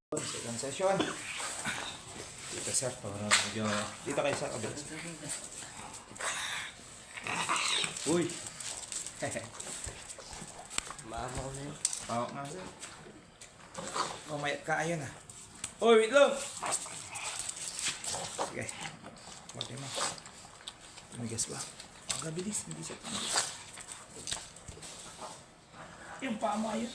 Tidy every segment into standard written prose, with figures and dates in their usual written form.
Second session. Dito sir, para medyo... Dito kayo sa kabit. Uy! Maama ko na yun. Pawak nga sir. Mamayat ka, ayun ah. Uy, wait lang! Sige. Pwede mo. Tumigas ba? Ang kabilis, hindi siya. Yung paa mo ayun.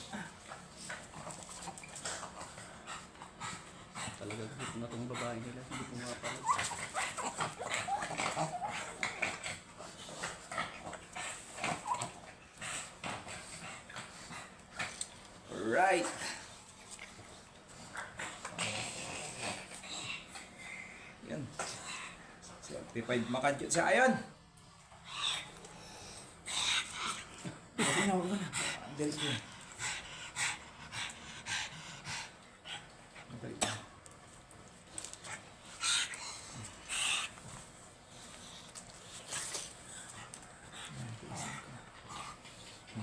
Talaga gusto na itong babae nila. Hindi pumapalit. Right. Yan. Certified makadyot sa ayon. Huwag na. Dahil ko. Balik na.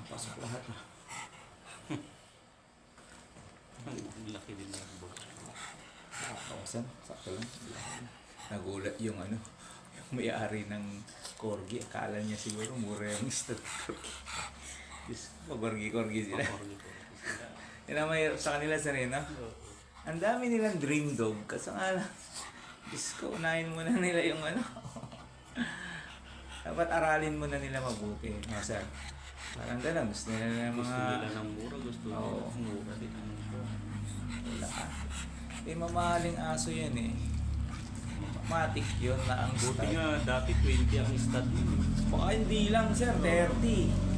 Pasok lahat ah. Ang laki din ng buhok. Kawasan, sakto lang. Nagulat yung ano, yung may-ari ng corgi. Akala niya siguro mura yung stud corgi. Diyos, pag-corgi sila. Yan ang mahirap sa kanila sa rin, no? Ang dami nilang dream dog. Kasi nga lang, Diyos ko, unahin muna nila yung ano. Dapat aralin muna nila mabuti. Masa, parang ganun, gusto nila ng mga... Gusto nila ng mura, gusto nila ng mura din. Wala ka. Eh, mamahaling aso yan eh. Matik yun na ang Buti style. nga, dati 20 ang stud yun. Baka hindi lang sir, 30.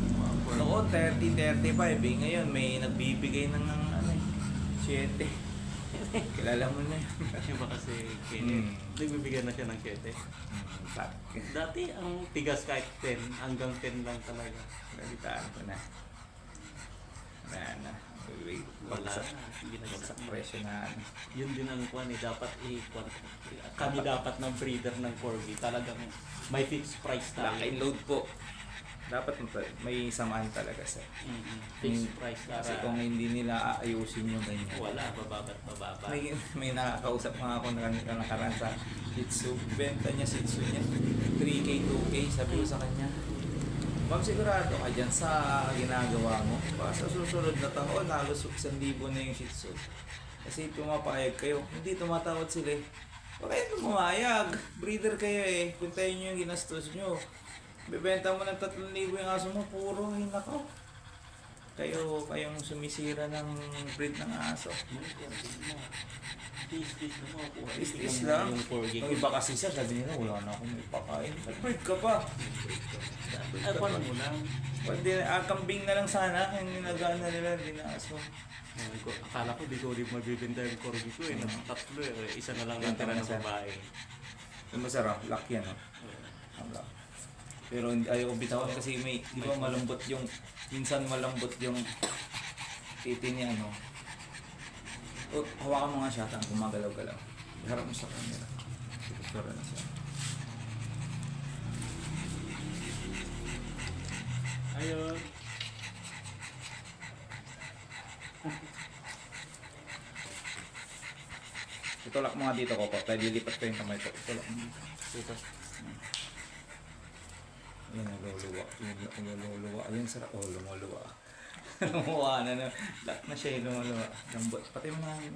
Noon, 30, 35 eh. Ngayon, may nagbibigay ng ano eh, 7. Kilala mo na yun. Iba kasi Kenneth. Nagbibigyan na siya ng 7. Dati ang tigas kahit 10, hanggang 10 lang talaga. Nalitaan ko na. Wala na. Wala Bagsak. na. Hindi na Bagsak presyo na ano. Yun din ang kwan eh. Dapat kami dapat ng breeder ng corgi. Talagang may fixed price Lock tayo. and load po. Dapat may samaan talaga sir. Fixed price para Kasi kung hindi nila aayusin yung ganyan. wala, bababat bababa. May nakakausap mga ako na nakaraan sa Shih Tzu. Benta niya Shih Tzu niya. 3K, 2K. Sabi ko sa kanya, ma'am, sigurado ka dyan sa ginagawa mo. Baka sa susunod na taon, halos 1,000 na yung Shih Tzu. Kasi pumapayag kayo. Hindi tumatawad sila eh. Baka kayo pumayag. Breeder kayo eh. Puntayin nyo yung ginastos nyo. Bebenta mo ng 3,000 yung aso mo. Puro hinakaw. Kayong sumisira ng breed ng aso. Tis-tis na mo. Is lang. Yung corgi. Yung iba kasi sir, sabi nila, wala na akong ipakain. Nag-breed ka pa. Ay, paano mo lang? Pwede, kambing na lang sana. Yung nilagana nila, hindi na aso. Akala ko di ko ulit magbibenta yung corgi ko eh. Tatlo eh. Isa na lang ang tira ng babae. Yung masarap, lock yan. Oh. Ang lock. Pero ayaw ko bitawan kasi may, di ba malambot yung, minsan malambot yung titi niya, no? O, hawakan mo nga siya, tang gumagalaw-galaw. Iharap mo sa camera. Picture na siya. Ayun. Itulak mo nga dito ko, kaya lilipat ko yung kamay ko. Itulak mo. Dito. Ayan, naluluwa. Lumuluwa. Ayun, sarap. Oh, lumuluwa. Lumuwa na. Lock na siya, lumuluwa. Lambot. Pati mo nga yun.